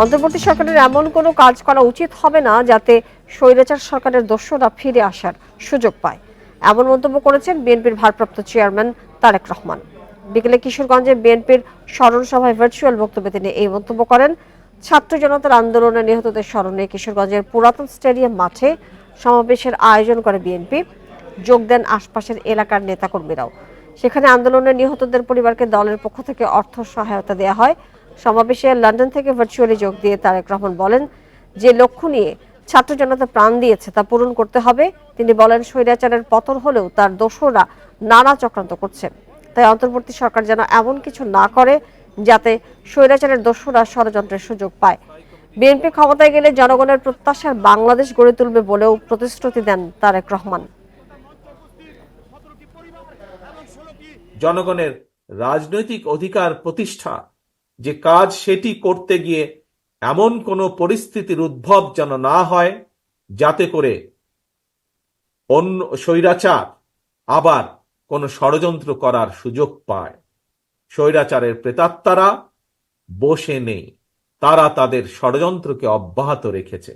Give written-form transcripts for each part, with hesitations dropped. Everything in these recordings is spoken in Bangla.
অন্তর্বর্তী সরকারের এমন কোনো কাজ করা উচিত হবে না যাতে স্বৈরাচার সরকারের দোসররা ফিরে আসার সুযোগ পায়, এমন মন্তব্য করেছেন বিএনপির ভারপ্রাপ্ত চেয়ারম্যান তারেক রহমান। বিকেলে কিশোরগঞ্জে বিএনপির স্মরণ সভায় ভার্চুয়াল বক্তব্যে তিনি এই মন্তব্য করেন। ছাত্র জনতার আন্দোলনে নিহতদের স্মরণে কিশোরগঞ্জের পুরাতন স্টেডিয়াম মাঠে সমাবেশের আয়োজন করে বিএনপি। যোগ দেন আশপাশের এলাকার নেতাকর্মীরাও। সেখানে আন্দোলনে নিহতদের পরিবারকে দলের পক্ষ থেকে অর্থ সহায়তা দেওয়া হয়। সমাবেশে লন্ডন থেকে ভার্চুয়ালি যোগ দিয়ে তারেক রহমান বলেন, যে লক্ষ্য নিয়ে ছাত্র জনতা প্রাণ দিয়েছে তা পূরণ করতে হবে। তিনি বলেন, স্বৈরাচারের পতন হলেও তার দোসররা নানা চক্রান্ত করছে, তাই অন্তর্বর্তী সরকার যেন এমন কিছু না করে যাতে স্বৈরাচারের দোসররা ষড়যন্ত্রের সুযোগ পায়। বিএনপি ক্ষমতায় গেলে জনগণের প্রত্যাশার বাংলাদেশ গড়ে তুলবে বলেও প্রতিশ্রুতি দেন তারেক রহমান। জনগণের রাজনৈতিক অধিকার প্রতিষ্ঠা যে কাজ, সেটি করতে গিয়ে এমন কোনো পরিস্থিতির উদ্ভব যেন না হয় যাতে করে অন্য স্বৈরাচার আবার কোনো ষড়যন্ত্র করার সুযোগ পায়। স্বৈরাচারের প্রেতাত্মারা বসে নেই, তারা তাদের ষড়যন্ত্রকে অব্যাহত রেখেছে।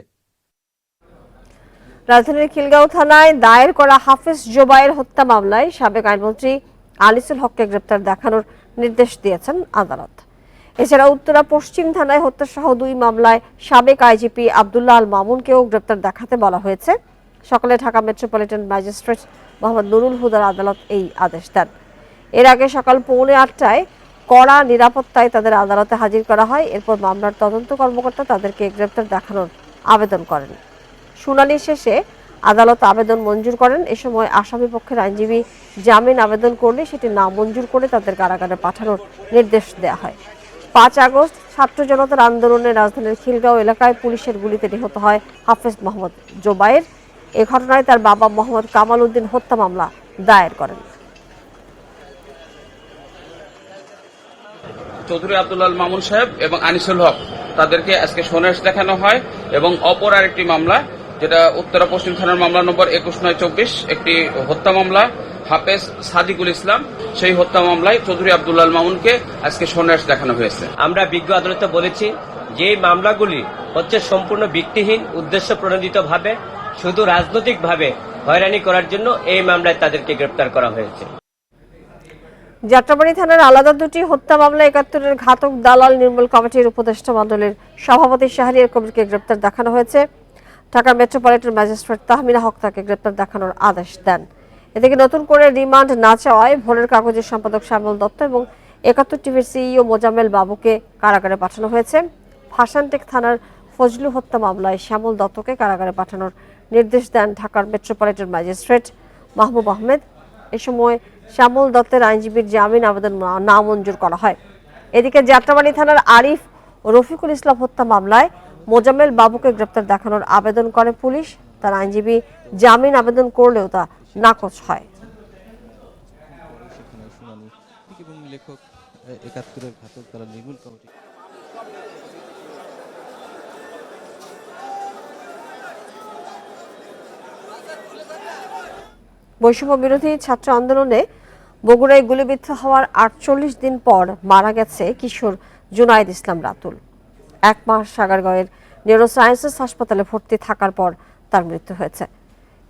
রাজধানীর খিলগাঁও থানায় দায়ের করা হাফেজ জোবায়ের হত্যা মামলায় সাবেক আইনমন্ত্রী আনিসুল হককে গ্রেপ্তার দেখানোর নির্দেশ দিয়েছেন আদালত। এছাড়া উত্তরা পশ্চিম থানায় হত্যাসহ 2 মামলায় সাবেক আইজিপি আব্দুল্লাহ আল মামুনকেও গ্রেপ্তার দেখাতে বলা হয়েছে। সকালে ঢাকা মেট্রোপলিটন ম্যাজিস্ট্রেট মোহাম্মদ নুরুল হুদার আদালত এই আদেশ দেন। এর আগে সকাল 8:45টায় কড়া নিরাপত্তায় তাদের আদালতে হাজির করা হয়। এরপর মামলার তদন্ত কর্মকর্তা তাদেরকে গ্রেপ্তার দেখানোর আবেদন করেন। শুনানি শেষে আদালত আবেদন মঞ্জুর করেন। এ সময় আসামি পক্ষের আইনজীবী জামিন আবেদন করলে সেটি নামঞ্জুর করে তাদের কারাগারে পাঠানোর নির্দেশ দেওয়া হয়। 5 আগস্ট ছাত্র জনতার আন্দোলনে রাজধানীর খিলগাঁও এলাকায় পুলিশের গুলিতে নিহত হয় হাফেজ মোহাম্মদ জোবায়ের। এ ঘটনায় তার বাবা মোহাম্মদ কামাল উদ্দিন হত্যা মামলা দায়ের করেন। চৌধুরী আব্দুল্লাহ আল মামুন সাহেব এবং আনিসুল হক তাদেরকে আজকে সোনাস দেখানো হয় এবং অপর আরেকটি মামলা, যেটা উত্তরা পশ্চিম থানার মামলা নম্বর 21/9/24, একটি হত্যা মামলা হাফেজ সাদিকুল ইসলাম, সেই হত্যা মামলায় চৌধুরী আব্দুল্লাহ আল মামুনকে আজকে সোনাস দেখানো হয়েছে। আমরা বিজ্ঞ আদালতে বলেছি যে এই মামলাগুলি হচ্ছে সম্পূর্ণ ভিত্তিহীন, উদ্দেশ্য প্রণোদিতভাবে শুধু রাজনৈতিকভাবে হয়রানি করার জন্য এই মামলায় তাদেরকে গ্রেপ্তার করা হয়েছে। যাত্রাবাড়ী থানার আলাদা 2টি হত্যা মামলা 71-এর ঘাতক দালাল নির্মূল কমিটির উপদেষ্টা মণ্ডলের সভাপতি শাহরিয়ার কবিরকে গ্রেপ্তার দেখানো হয়েছে। ঢাকা মেট্রোপলিটন ম্যাজিস্ট্রেট তাহমিনা হক তাকে গ্রেপ্তার দেখানোর আদেশ দেন। এদিকে নতুন করে রিমান্ড না চাওয়ায় ভোরের কাগজের সম্পাদক শ্যামল দত্ত এবং 71 টিভির সিইও মোজাম্মেল বাবুকে কারাগারে পাঠানো হয়েছে। ভাসানটেক থানার ফজলু হত্যা মামলায় শ্যামল দত্তকে কারাগারে পাঠানোর নির্দেশ দেন ঢাকার মেট্রোপলিটন ম্যাজিস্ট্রেট মাহবুব আহমেদ। এ সময় শ্যামল দত্তের আইনজীবীর জামিন আবেদন নামঞ্জুর করা হয়। এদিকে যাত্রাবাড়ী থানার আরিফ ও রফিকুল ইসলাম হত্যা মামলায় মোজাম্মেল বাবুকে গ্রেপ্তার দেখানোর আবেদন করে পুলিশ। তার আইনজীবী জামিন আবেদন করলেও তা নাকচ হয়। বৈষম্য বিরোধী ছাত্র আন্দোলনে বগুড়ায় গুলিবিদ্ধ হওয়ার 48 দিন পর মারা গেছে কিশোর জুনায়েদ ইসলাম রাতুল। 1 মাস সাগারগাঁওয়ের নিউরোসায়েন্সেস হাসপাতালে ভর্তি থাকার পর তার মৃত্যু হয়েছে।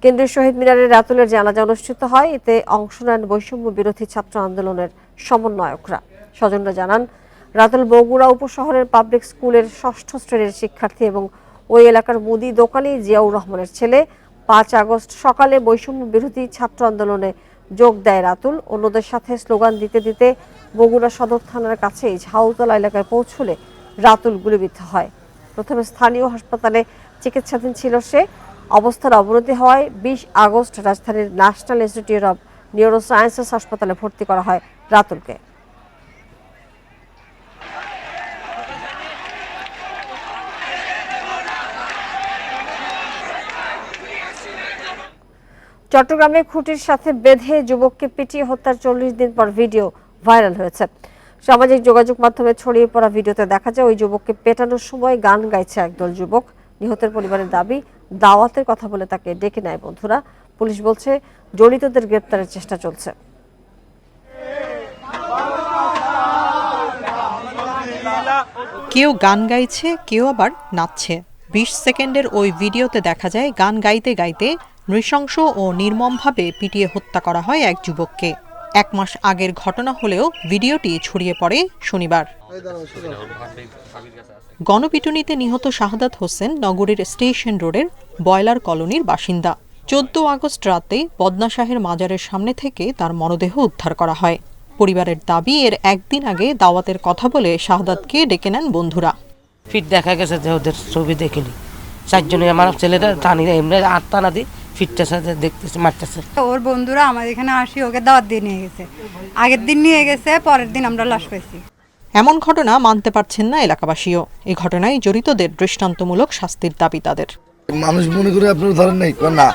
কেন্দ্রীয় শহীদ মিনারে রাতুলের জানাজা অনুষ্ঠিত হয়। এতে অংশ নেন বৈষম্য বিরোধী ছাত্র আন্দোলনের সমন্বয়করা। স্বজনরা জানান, রাতুল বগুড়া উপশহরের পাবলিক স্কুলের 6ষ্ঠ শ্রেণীর শিক্ষার্থী এবং ওই এলাকার মুদি দোকানি জিয়াউর রহমানের ছেলে। 5 আগস্ট সকালে বৈষম্য বিরোধী ছাত্র আন্দোলনে যোগ দেয় রাতুল। অন্যদের সাথে স্লোগান দিতে দিতে বগুড়া সদর থানার কাছেই ঝাউতলা এলাকায় পৌঁছলে রাতুল গুলিবিদ্ধ হয়। প্রথমে স্থানীয় হাসপাতালে চিকিৎসাধীন ছিল সে। অবস্থার অবনতি হওয়ায় 20 আগস্ট রাজধানীর ন্যাশনাল ইনস্টিটিউট অব নিউরোসায়েন্সেস হাসপাতালে ভর্তি করা হয় রাতুলকে। চট্টগ্রামে খুঁটির সাথে বেঁধে যুবককে পিটিয়ে হত্যার 40 দিন পর ভিডিও ভাইরাল হয়েছে। সামাজিক যোগাযোগ মাধ্যমে ছড়িয়ে পড়া ভিডিওতে দেখা যায় ওই যুবককে পেটানোর সময় গান গাইছে একদল যুবক। নিহতের পরিবারের দাবি, দাওয়াতের কথা বলে তাকে ডেকে নেয় বন্ধুরা। পুলিশ বলছে জড়িতদের গ্রেপ্তারের চেষ্টা চলছে। কেউ গান গাইছে, কেউ আবার নাচছে। 20 সেকেন্ডের ওই ভিডিওতে দেখা যায় গান গাইতে গাইতে নৃশংস ও নির্মমভাবে পিটিয়ে হত্যা করা হয় এক যুবককে। 1 মাস আগের ঘটনা হলেও ভিডিওটি ছড়িয়ে পড়ে শনিবার। গণপিটুনিতে নিহত শাহাদাত হোসেন নগরীর স্টেশন রোডের বয়লার কলোনির বাসিন্দা। 14 আগস্ট রাতে বদনা শাহের মাজারের সামনে থেকে তার মরদেহ উদ্ধার করা হয়। পরিবারের দাবি, এর একদিন আগে দাওয়াতের কথা বলে শাহাদাতকে ডেকে নেন বন্ধুরা। ফিট দেখা গেছে যে ওদের ছবি দেখিনি, 4 জনের আমার ছেলেটা টানি এমনি আত্মা দিয়ে ফিটটা সাথে দেখতেছে, মারতেছে। ওর বন্ধুরা আমাদের এখানে আসি ওকে দাওয়াত দিয়ে নিয়ে গেছে, আগের দিন নিয়ে গেছে, পরের দিন আমরা লাশ পাইছি। এমন ঘটনা মানতে পারছেন না এলাকাবাসীও। এই ঘটনায় জড়িতদের দৃষ্টান্তমূলক শাস্তির দাবি তাদের। মানুষ মনে করে আপনারা ধরেন নাই না,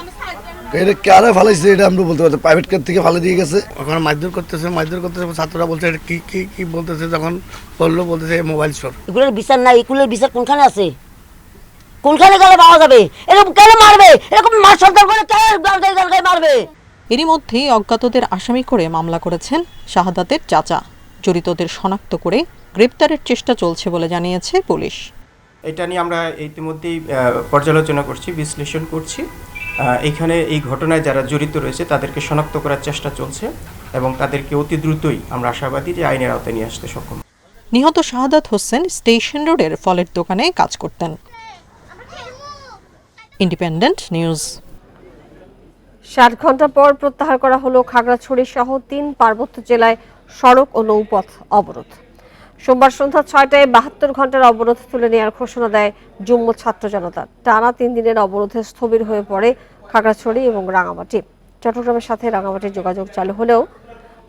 এটা কারা ফালাইছে এটা আমরা বলতে পারছি, প্রাইভেট কার থেকে ফালা দিয়ে গেছে। ওখানে মারধর করতেছে, ছাত্ররা বলছে এটা কি বলতেছে, যখন বলতেছে মোবাইল চোর। এগুলোর বিচার নাই, এগুলোর বিচার কোনখানে আছে? কোনখানে গেলে পাওয়া যাবে? এরকম কেন মারবে? এরকম মার সন্তান করে কেন মারবে? এরই মধ্যেই অজ্ঞাতদের আসামি করে মামলা করেছেন শাহাদাতের চাচা। জড়িতদের শনাক্ত করে গ্রেপ্তারের চেষ্টা চলছে বলে জানিয়েছে পুলিশ। এটা নিয়ে আমরা ইতিমধ্যেই পর্যালোচনা করছি, বিশ্লেষণ করছি। এখানে এই ঘটনায় যারা জড়িত রয়েছে তাদেরকে শনাক্ত করার চেষ্টা চলছে এবং তাদেরকে অতি দ্রুতই আমরা আশাবাদী যে আইনের আওতায় নিয়ে আসতে সক্ষম। নিহত শাহাদাত হোসেন স্টেশন রোডের ফলের দোকানে কাজ করতেন। Independent news. 60 ঘন্টা পর প্রত্যাহার করা হলো খাগড়াছড়ি সহ 3 পার্বত্য জেলায় সড়ক ও নৌপথ অবরোধ। সোমবার সন্ধ্যা 6টায় 72 ঘন্টার অবরোধ তুলে নেওয়ার ঘোষণা দেয় যুগ্ম ছাত্র জনতা। টানা 3 দিনের অবরোধে স্থবির হয়ে পড়ে খাগড়াছড়ি এবং রাঙামাটি। চট্টগ্রামের সাথে রাঙামাটির যোগাযোগ চালু হলেও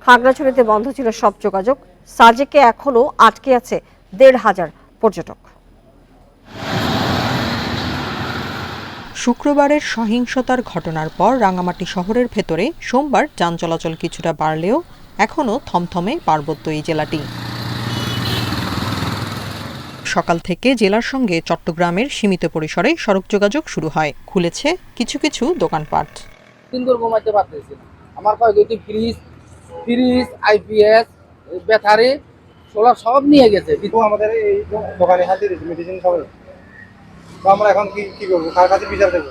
খাগড়াছড়িতে বন্ধ ছিল সব যোগাযোগ। সাজেকে এখনও আটকে আছে 1,500 পর্যটক। শুক্রবারের সহিংসতার ঘটনার পর রাঙামাটি শহরের ভেতরে সোমবার যান চলাচল কিছুটা বাড়লেও এখনও থমথমে পার্বত্য এই জেলাটি। সকাল থেকে জেলার সঙ্গে চট্টগ্রামের সীমিত পরিসরে সড়ক যোগাযোগ শুরু হয়। খুলেছে কিছু কিছু দোকানপাট। ঘুমাইতে পারতেছি না। আমার কয়েকটি ফ্রিজ আইপিএস ব্যাটারি সোলার সব নিয়ে গেছে। আমাদের এই দোকানে হাতে মেডিসিন সব, আমরা এখন কি করব? কার কাছে বিচার দেব?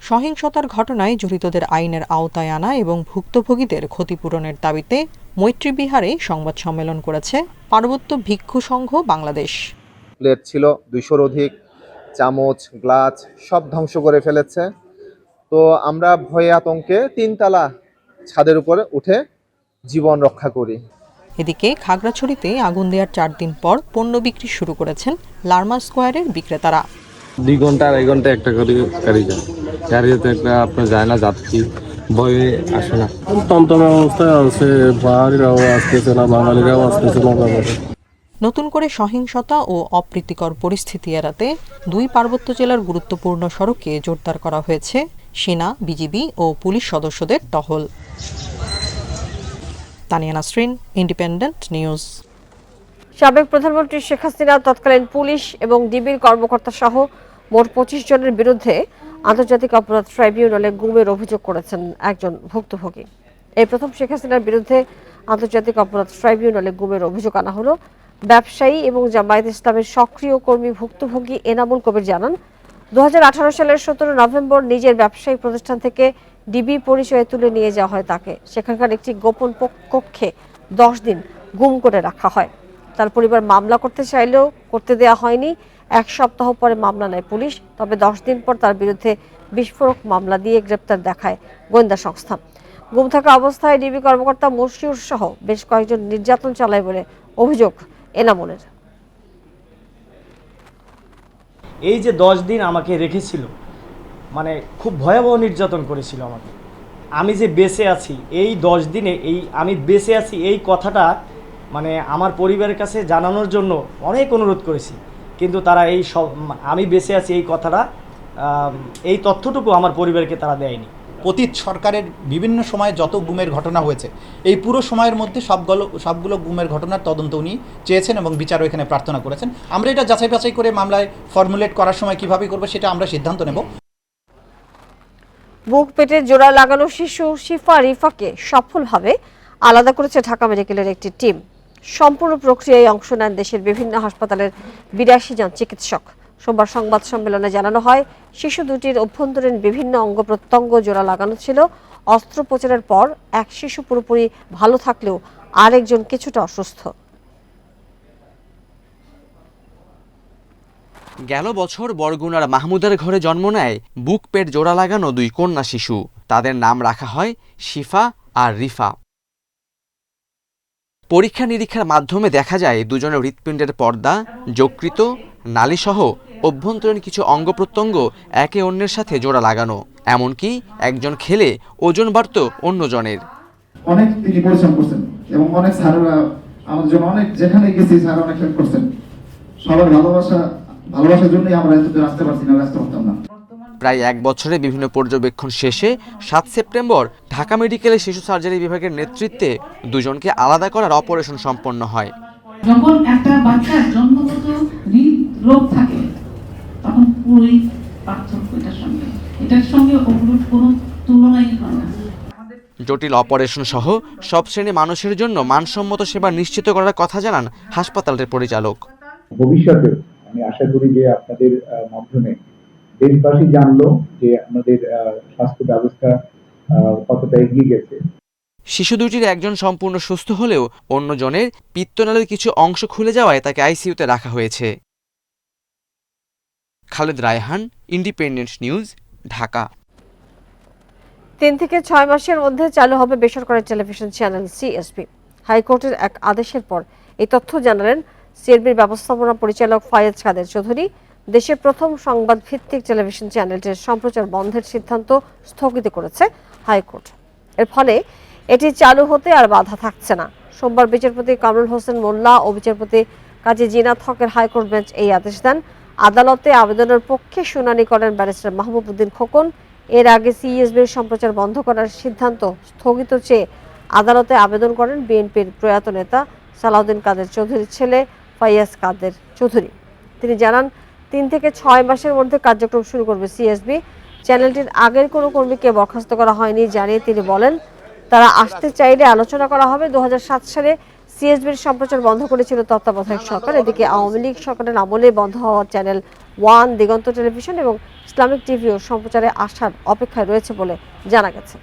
সহিংসতার ঘটনায় জড়িতদের আইনের আওতায় আনা এবং ভুক্তভোগীদের ক্ষতিপূরণের দাবিতে মৈত্রী বিহারে সংবাদ সম্মেলন করেছে পার্বত্য ভিক্ষু সংঘ বাংলাদেশ। প্লেট ছিল 200-র অধিক, চামচ গ্লাস সব ধ্বংস করে ফেলেছে। তো আমরা ভয়ে আতঙ্কে 3 তলা ছাদের উপরে উঠে জীবন রক্ষা করি। এদিকে খাগড়াছড়িতে আগুন দেওয়ার 4 দিন পর পণ্য বিক্রি শুরু করেছেন লার্মা স্কোয়ারের বিক্রেতারা। 2 ঘন্টা 2.5 ঘন্টা একটা করে গাড়ি যায়, গাড়িতে একটা আপনার যায় না, যাত্রী ভয়ে আসে না। টমটমে অবস্থায় আছে, বাড়িরাও আসতেছে না, বাঙালিরাও আসতেছে না। নতুন করে সহিংসতা ও অপ্রীতিকর পরিস্থিতি এড়াতে 2 পার্বত্য জেলার গুরুত্বপূর্ণ সড়কে জোরদার করা হয়েছে সেনা, বিজিবি ও পুলিশ সদস্যদের টহল। Tania Nasrin, independent news. সাবেক প্রধানমন্ত্রী শেখ হাসিনা, তৎকালীন পুলিশ এবং ডিবির কর্মকর্তা সহ মোট 25 জনের বিরুদ্ধে আন্তর্জাতিক অপরাধ ট্রাইব্যুনালে গুমের অভিযোগ করেছেন একজন ভুক্তভোগী। এই প্রথম শেখ হাসিনার বিরুদ্ধে আন্তর্জাতিক অপরাধ ট্রাইব্যুনালে গুমের অভিযোগ আনা হলো। ব্যবসায়ী এবং জামায়াত ইসলামের সক্রিয় কর্মী ভুক্তভোগী এনামুল কবির জানান, 2018 সালের 17 নভেম্বর নিজের ব্যবসায়িক প্রতিষ্ঠান থেকে ডিবি পরিচয়ে তুলে নিয়ে যাওয়া হয় তাকে। সেখানকার একটি গোপন কক্ষে 10 দিন গুম করে রাখা হয়। তার পরিবার মামলা করতে চাইলেও করতে দেওয়া হয়নি। 1 সপ্তাহ পরে মামলা নেয় পুলিশ। তবে 10 দিন পর তার বিরুদ্ধে বিস্ফোরক মামলা দিয়ে গ্রেপ্তার দেখায় গোয়েন্দা সংস্থা। গুম থাকা অবস্থায় ডিবি কর্মকর্তা মশিউর সহ বেশ কয়েকজন নির্যাতন চালায় বলে অভিযোগ এনামুলের। এই যে 10 দিন আমাকে রেখেছিল, মানে খুব ভয়াবহ নির্যাতন করেছিল আমাকে। আমি যে বেঁচে আছি এই 10 দিনে, এই আমি বেঁচে আছি এই কথাটা মানে আমার পরিবারের কাছে জানানোর জন্য অনেক অনুরোধ করেছি, কিন্তু তারা এই সব আমি বেঁচে আছি এই কথাটা, এই তথ্যটুকু আমার পরিবারকে তারা দেয়নি। অতীত সরকারের বিভিন্ন সময়ে যত গুমের ঘটনা হয়েছে, এই পুরো সময়ের মধ্যে সবগুলো গুমের ঘটনার তদন্ত উনি চেয়েছেন এবং বিচারও এখানে প্রার্থনা করেছেন। আমরা এটা যাচাই বাছাই করে মামলায় ফর্মুলেট করার সময় কিভাবে করবো সেটা আমরা সিদ্ধান্ত নেব। বুক পেটে জোড়া লাগানো শিশু শিফা রিফাকে সফলভাবে আলাদা করেছে ঢাকা মেডিকেলের একটি টিম। সম্পূর্ণ প্রক্রিয়ায় অংশ নেন দেশের বিভিন্ন হাসপাতালের 82 জন চিকিৎসক। সোমবার সংবাদ সম্মেলনে জানানো হয়, শিশু দুটির অভ্যন্তরীণ বিভিন্ন অঙ্গ প্রত্যঙ্গ জোড়া লাগানো ছিল। অস্ত্রোপচারের পর এক শিশু পুরোপুরি ভালো থাকলেও আরেকজন কিছুটা অসুস্থ। গেল বছর বরগুনার মাহমুদের ঘরে জন্ম নেয় বুক পেট জোড়া লাগানো 2 কন্যা শিশু। তাদের নাম রাখা হয় শিফা আর রিফা। পরীক্ষা নিরীক্ষার মাধ্যমে দেখা যায় দুজনের হৃৎপিণ্ডের পর্দা, যকৃত, নালীসহ অভ্যন্তরীণ কিছু অঙ্গ প্রত্যঙ্গ একে অন্যের সাথে জোড়া লাগানো। এমনকি একজন খেলে ওজন বাড়ত অন্যজনের। অনেক তিনি পরিশ্রম করছেন এবং অনেক স্যাররা আমাদের জন্য অনেক, যেখানে গেছি স্যার অনেক হেল্প করছেন। সবার ভালোবাসার জন্যই আমরা এতদূর আসতে পারছি না, আসতে পারতাম না। প্রায় 1 বছরে বিভিন্ন পর্যবেক্ষণ শেষে 7 সেপ্টেম্বর ঢাকা মেডিকেলের শিশু সার্জারি বিভাগের নেতৃত্বে দুজনকে আলাদা করার অপারেশন সম্পন্ন হয়। যখন একটা বাচ্চার জন্মগত হৃদরোগ থাকে তখন পুরোই পার্থক্য এটার সঙ্গে ওগুলোর কোনো তুলনাই হয় না। জটিল অপারেশন সহ সব শ্রেণী মানুষের জন্য মানসম্মত সেবা নিশ্চিত করার কথা জানান হাসপাতালের পরিচালক। ভবিষ্যতে আমি আশা করি যে আপনাদের মাধ্যমে দেশবাসী জানলো যে আমাদের স্বাস্থ্য ব্যবস্থা কতটা এগিয়ে গেছে। শিশু দুটির একজন সম্পূর্ণ সুস্থ হলেও অন্যজনের পিত্তনালীর কিছু অংশ খুলে যাওয়ায় তাকে আইসিইউতে রাখা হয়েছে। Khaled Raihan, independent News, Dhaka. 3 থেকে 6 মাসের মধ্যে চালু হবে বেসরকারি টেলিভিশন চ্যানেল সিএসবি। হাইকোর্টের এক আদেশের পর এই তথ্য জানালেন সিএসবির ব্যবস্থাপনা পরিচালক ফায়েজ কাদের চৌধুরী। দেশের প্রথম সংবাদ ভিত্তিক টেলিভিশন চ্যানেলটির সম্প্রচার বন্ধের সিদ্ধান্ত স্থগিত করেছে হাইকোর্ট। এর ফলে এটি চালু হতে আর বাধা থাকছে না। সোমবার বিচারপতি কামরুল হোসেন মোল্লা ও বিচারপতি কাজী জিনাত হকের হাইকোর্ট বেঞ্চ এই আদেশ দেন। আদালতে আবেদনের পক্ষে শুনানি করেন ব্যারিস্টার মাহবুব উদ্দিন খোকন। এর আগে সিএসবির সম্প্রচার বন্ধ করার সিদ্ধান্ত স্থগিত চেয়ে আদালতে আবেদন করেন বিএনপির প্রয়াত নেতা সালাউদ্দিন কাদের চৌধুরীর ছেলে ফাইয়াজ কাদের চৌধুরী। তিনি জানান, 3 থেকে 6 মাসের মধ্যে কার্যক্রম শুরু করবে সিএসবি। চ্যানেলটির আগের কোনো কর্মীকে বরখাস্ত করা হয়নি জানিয়ে তিনি বলেন, তারা আসতে চাইলে আলোচনা করা হবে। 2007 সালে সিএসবির সম্প্রচার বন্ধ করেছিল তত্ত্বাবধায়ক সরকার। এদিকে আওয়ামী লীগ সরকারের আমলে বন্ধ হওয়া চ্যানেল 1, দিগন্ত টেলিভিশন এবং ইসলামিক টিভিও সম্প্রচারে আসার অপেক্ষায় রয়েছে বলে জানা গেছে।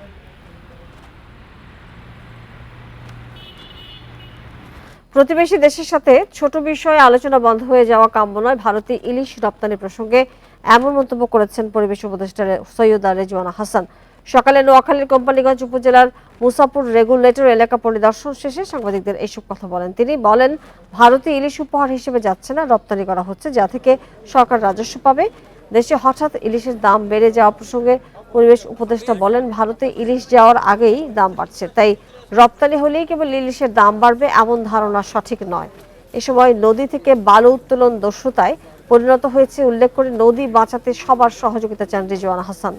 প্রতিবেশী দেশের সাথে ছোট বিষয়ে আলোচনা বন্ধ হয়ে যাওয়া কাম্য নয়। ভারতে ইলিশ রপ্তানি প্রসঙ্গে এমন মন্তব্য করেছেন পরিবেশ উপদেষ্টা সৈয়দা রেজওয়ানা হাসান। সকালে নোয়াখালীর কোম্পানিগঞ্জ উপজেলার মুসাপুর রেগুলেটর এলাকা পরিদর্শন শেষে সাংবাদিকদের এসব কথা বলেন তিনি। বলেন, ভারতে ইলিশ উপহার হিসেবে যাচ্ছে না, রপ্তানি করা হচ্ছে, যা থেকে সরকার রাজস্ব পাবে। দেশে হঠাৎ ইলিশের দাম বেড়ে যাওয়া প্রসঙ্গে পরিবেশ উপদেষ্টা বলেন, ভারতে ইলিশ যাওয়ার আগেই দাম বাড়ছে, তাই রপ্তানি হলেই কেবল ইলিশের দাম বাড়বে এমন ধারণা সঠিক নয়। এ সময় নদী থেকে বালু উত্তোলন দস্যুতায় পরিণত হয়েছে উল্লেখ করে নদী বাঁচাতে সবার সহযোগিতা চান রেজওয়ানা হাসান।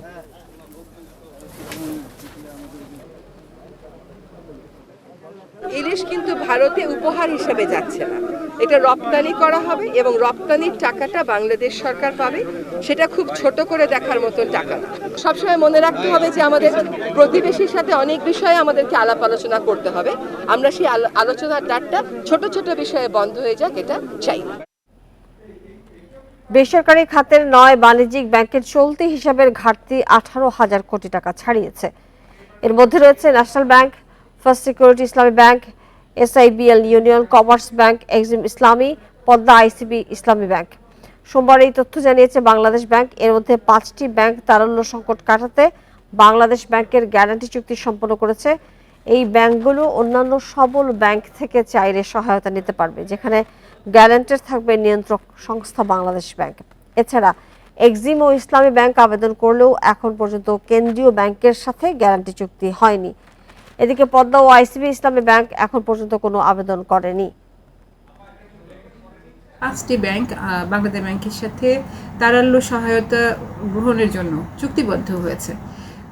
ইলিশ কিন্তু ভারতে উপহার হিসেবে যাচ্ছে না, এটা রপ্তানি করা হবে এবং রপ্তানির টাকাটা বাংলাদেশ সরকার পাবে। সেটা খুব ছোট করে দেখার মতন টাকা না। সবসময় মনে রাখতে হবে যে আমাদের প্রতিবেশীর সাথে অনেক বিষয়ে আমাদেরকে আলাপ আলোচনা করতে হবে। আমরা সেই আলোচনার দ্বারটা ছোট ছোট বিষয়ে বন্ধ হয়ে যাক, এটা চাই না। বেসরকারি খাতের 9 বাণিজ্যিক ব্যাংকের চলতি হিসাবের ঘাটতি 18,000 কোটি টাকা ছাড়িয়েছে। এর মধ্যে রয়েছে ন্যাশনাল ব্যাংক, ফার্স্ট সিকিউরিটি ইসলামী bank, SIBL union, commerce bank, Exim ইসলামী, পদ্মা ICB ইসলামী ব্যাংক। সোমবার এই তথ্য জানিয়েছে বাংলাদেশ ব্যাংক। এর মধ্যে 5টি ব্যাংক তারল্য সংকট কাটাতে বাংলাদেশ ব্যাংকের গ্যারান্টি চুক্তি সম্পন্ন করেছে। এই ব্যাংকগুলো অন্যান্য সবল ব্যাংক থেকে চাইলে সহায়তা নিতে পারবে, যেখানে গ্যারান্টার থাকবে নিয়ন্ত্রক সংস্থা বাংলাদেশ ব্যাংক। এছাড়া এক্সিম ও ইসলামী ব্যাংক আবেদন করলেও এখন পর্যন্ত কেন্দ্রীয় ব্যাংকের সাথে গ্যারান্টি চুক্তি হয়নি। এদিকে পদ্মা ও ICB ইসলামী ব্যাংক এখন পর্যন্ত কোনো আবেদন করেনি। 5টি ব্যাংক বাংলাদেশ ব্যাংকের সাথে তারল্য সহায়তা গ্রহণের জন্য চুক্তিবদ্ধ হয়েছে।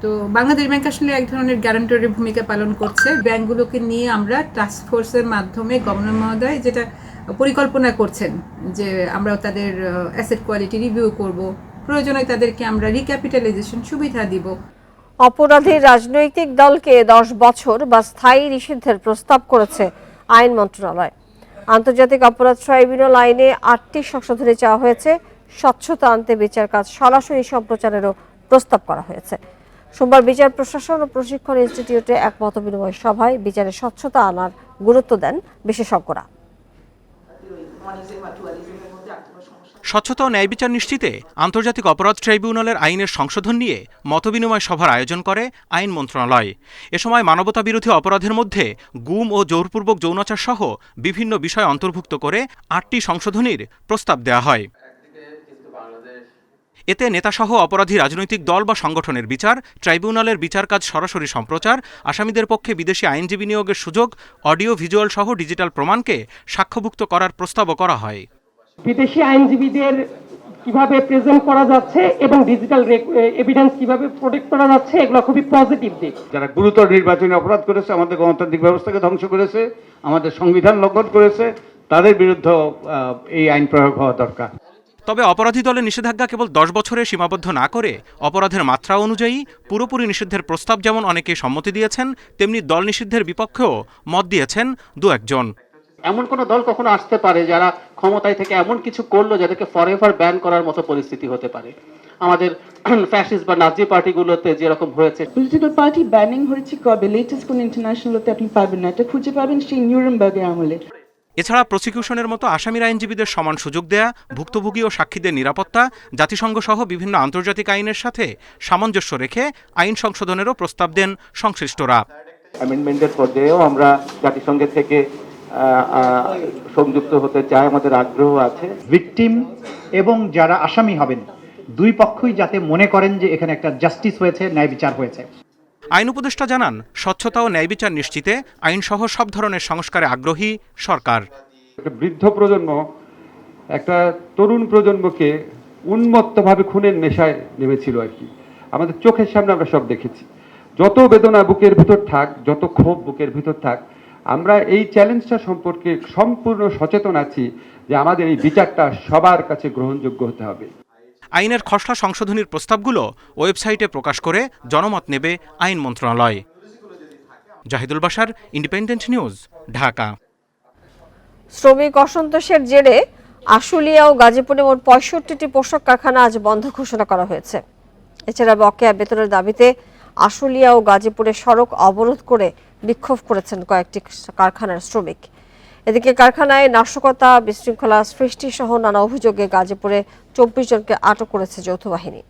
তো বাংলাদেশ ব্যাংক আসলে এক ধরনের গ্যারান্টরের ভূমিকা পালন করছে। ব্যাংকগুলোকে নিয়ে আমরা টাস্ক ফোর্সের মাধ্যমে গভর্নর মহোদয় যেটা পরিকল্পনা করছেন যে আমরা তাদের অ্যাসেট কোয়ালিটি রিভিউ করব, প্রয়োজনে তাদেরকে আমরা রিক্যাপিটালাইজেশন সুবিধা দিব। অপরাধী রাজনৈতিক দলকে 10 বছর বা স্থায়ী নিষিদ্ধের প্রস্তাব করেছে আইন মন্ত্রণালয়। আন্তর্জাতিক অপরাধ ট্রাইব্যুনাল আইনে 8টি সংশোধনী চাওয়া হয়েছে। স্বচ্ছতা আনতে বিচার কাজ সরাসরি সম্প্রচারেরও প্রস্তাব করা হয়েছে। সোমবার বিচার প্রশাসন ও প্রশিক্ষণ ইনস্টিটিউটে এক মতবিনিময় সভায় বিচারে স্বচ্ছতা আনার গুরুত্ব দেন বিশেষজ্ঞরা। স্বচ্ছতা ও ন্যায় বিচার নিশ্চিতে আন্তর্জাতিক অপরাধ ট্রাইব্যুনালের আইনের সংশোধন নিয়ে মতবিনিময় সভার আয়োজন করে আইন মন্ত্রণালয়। এ সময় মানবতা বিরোধী অপরাধের মধ্যে গুম ও জোরপূর্বক যৌনাচার সহ বিভিন্ন বিষয় অন্তর্ভুক্ত করে 8টি সংশোধনীর প্রস্তাব দেওয়া হয়। এতে নেতাসহ অপরাধী রাজনৈতিক দল বা সংগঠনের বিচার, ট্রাইব্যুনালের বিচার কাজ সরাসরি সম্প্রচার, আসামিদের পক্ষে বিদেশি আইনজীবী নিয়োগের সুযোগ, অডিও ভিজুয়াল সহ ডিজিটাল প্রমাণকে সাক্ষ্যভুক্ত করার প্রস্তাবও করা হয়। বিদেশি আইনজীবীদের কিভাবে প্রেজেন্ট করা যাচ্ছে এবং ডিজিটাল এভিডেন্স কিভাবে প্রোটেক্ট করা যাচ্ছে, এগুলো খুবই পজিটিভ দিক। যারা গুরুতর নির্বাচনী অপরাধ করেছে, আমাদের গণতান্ত্রিক ব্যবস্থাকে ধ্বংস করেছে, আমাদের সংবিধান লঙ্ঘন করেছে, তাদের বিরুদ্ধে এই আইন প্রয়োগ হওয়া দরকার। তবে অপরাধী দলের নিষেধাজ্ঞা কেবল 10 বছরে সীমাবদ্ধ না করে অপরাধের মাত্রা অনুযায়ী পুরোপুরি নিষিদ্ধের প্রস্তাব যেমন অনেকে সম্মতি দিয়েছেন, তেমনি দল নিষিদ্ধের বিপক্ষেও মত দিয়েছেন দু একজন। এমন কোন দল কখনো আসতে পারে যারা ক্ষমতায় থেকে এমন কিছু করলো যাদেরকে ফরএভার ব্যান করার মতো পরিস্থিতি হতে পারে। আমাদের ফ্যাসিস্ট বা নাজি পার্টিগুলোতে যেরকম হয়েছে। পলিটিক্যাল পার্টি ব্যানিং হয়েছে কবে, লেটেস্ট কোন ইন্টারন্যাশনালতে আপনি পাবেন না, এটা খুঁজে পাবেন সেই নিউরেমবার্গের আমলে। এছাড়া প্রসিকিউশনের মতো আসামির আইনজীবীদের সমান সুযোগ দেয়া, ভুক্তভোগী ও সাক্ষীদের নিরাপত্তা, জাতিসংঘ সহ বিভিন্ন আন্তর্জাতিক আইনের সাথে সামঞ্জস্য রেখে আইন সংশোধনেরও প্রস্তাব দেন সংশ্লিষ্টরা। অ্যামেন্ডমেন্টের পর্যায়েও আমরা জাতিসংঘের থেকে সংযুক্ত হতে চাই, আমাদের আগ্রহ আছে। ভিকটিম এবং যারা আসামি হবেন দুই পক্ষই যাতে মনে করেন যে এখানে একটা জাস্টিস হয়েছে, ন্যায় বিচার হয়েছে। আইন উপদেষ্টা জানান, স্বচ্ছতা ও ন্যায় বিচার নিশ্চিতে আইনসহ সব ধরনের সংস্কারে আগ্রহী সরকার। বৃদ্ধ প্রজন্ম একটা তরুণ প্রজন্মকে উন্মত্তভাবে খুনের নেশায় নেমেছিল আর কি। আমাদের চোখের সামনে আমরা সব দেখেছি। যত বেদনা বুকের ভিতর থাক, যত ক্ষোভ বুকের ভিতর থাক, আমরা এই চ্যালেঞ্জটা সম্পর্কে সম্পূর্ণ সচেতন আছি যে আমাদের এই বিচারটা সবার কাছে গ্রহণযোগ্য হতে হবে। আইনের খসড়া সংশোধনীর প্রস্তাবগুলো ওয়েবসাইটে প্রকাশ করে জনমত নেবে আইন মন্ত্রণালয়। Zahidul Bashar, Independent News, Dhaka. শ্রমিক অসন্তোষের জেরে আশুলিয়া ও গাজীপুরে মোট 65টি পোশাক কারখানা আজ বন্ধ ঘোষণা করা হয়েছে। এছাড়া বকেয়া বেতনের দাবিতে আশুলিয়া ও গাজীপুরে সড়ক অবরোধ করে বিক্ষোভ করেছেন কয়েকটি কারখানার শ্রমিক। এদিকে কারখানায় নাশকতা, বিশৃঙ্খলা সৃষ্টি সহ নানা অভিযোগে গাজীপুরে 24 জনকে আটক করেছে যৌথ বাহিনী।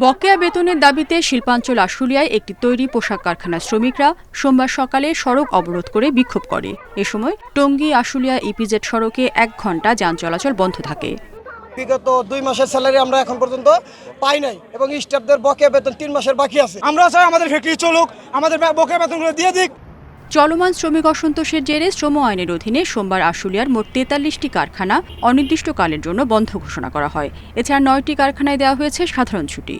বকেয়া বেতনের দাবিতে শিল্পাঞ্চল আশুলিয়ায় একটি তৈরি পোশাক কারখানার শ্রমিকরা সোমবার সকালে সড়ক অবরোধ করে বিক্ষোভ করে। এ সময় টঙ্গী আশুলিয়া ইপিজেড সড়কে 1 ঘণ্টা যান চলাচল বন্ধ থাকে। বিগত 2 মাসের স্যালারি আমরা এখন পর্যন্ত পাই নাই এবং স্টাফদের বকেয়া বেতন 3 মাসের বাকি আছে। আমরা চাই আমাদের ফ্যাক্টরি চলুক, আমাদের বকেয়া বেতনগুলো দিয়ে দিক। চলমান শ্রমিক অসন্তোষের জেরে শ্রম আইনের অধীনে সোমবার আশুলিয়ার মোট 43টি কারখানা অনির্দিষ্টকালের জন্য বন্ধ ঘোষণা করা হয়। এছাড়া 9টি কারখানায় দেওয়া হয়েছে সাধারণ ছুটি।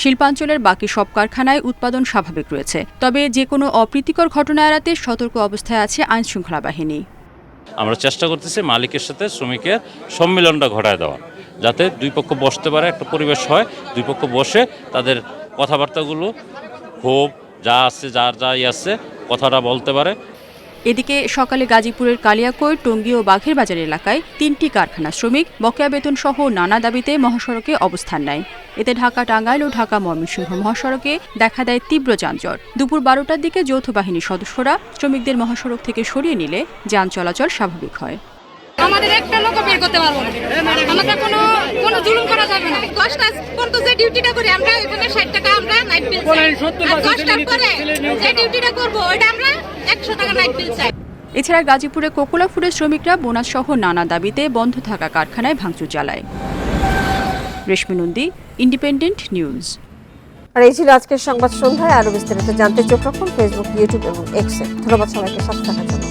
শিল্পাঞ্চলের বাকি সব কারখানায় উৎপাদন স্বাভাবিক রয়েছে, তবে যে কোনো অপ্রীতিকর ঘটনা এড়াতে সতর্ক অবস্থায় আছে আইনশৃঙ্খলা বাহিনী। আমরা চেষ্টা করতেছি মালিকের সাথে শ্রমিকের সম্মিলনটা ঘটায় দেওয়া, যাতে দুই পক্ষ বসতে পারে, একটা পরিবেশ হয়, দুই পক্ষ বসে তাদের কথাবার্তাগুলো ক্ষোভ যা আছে, যার যাই আছে কথাটা বলতে পারে। এদিকে সকালে গাজীপুরের কালিয়াকৈর, টঙ্গী ও বাঘের বাজার এলাকায় 3টি কারখানা শ্রমিক বকেয়া বেতন সহ নানা দাবিতে মহাসড়কে অবস্থান নেয়। এতে ঢাকা টাঙ্গাইল ও ঢাকা ময়মনসিংহ মহাসড়কে দেখা দেয় তীব্র যানজট। দুপুর 12টার দিকে যৌথ বাহিনীর সদস্যরা শ্রমিকদের মহাসড়ক থেকে সরিয়ে নিলে যান চলাচল স্বাভাবিক হয়। আমাদের একটা লোক বের করতে পারবো না, আমাদের কোনো জুলুম করা যাবে না। 10টা পর্যন্ত যে ডিউটিটা করি আমরা, এখানে 60 টাকা আমরা নাইট বিল চাই। 10টার পরে যে ডিউটিটা করব ওটা আমরা 100 টাকা নাইট বিল চাই। এছাড়া গাজীপুরে কোকোলা ফুডের শ্রমিকরা বোনাস সহ নানা দাবিতে বন্ধ থাকা কারখানায় ভাঙচুর চালায়। রেশমি নন্দী, ইন্ডিপেন্ডেন্ট নিউজ। আর এই ছিল আজকের সংবাদ সন্ধ্যায়। আরো বিস্তারিত জানতে চোখ রাখুন ফেসবুক, ইউটিউব এবং এক্সে। ধন্যবাদ সবাইকে সাথে থাকার জন্য।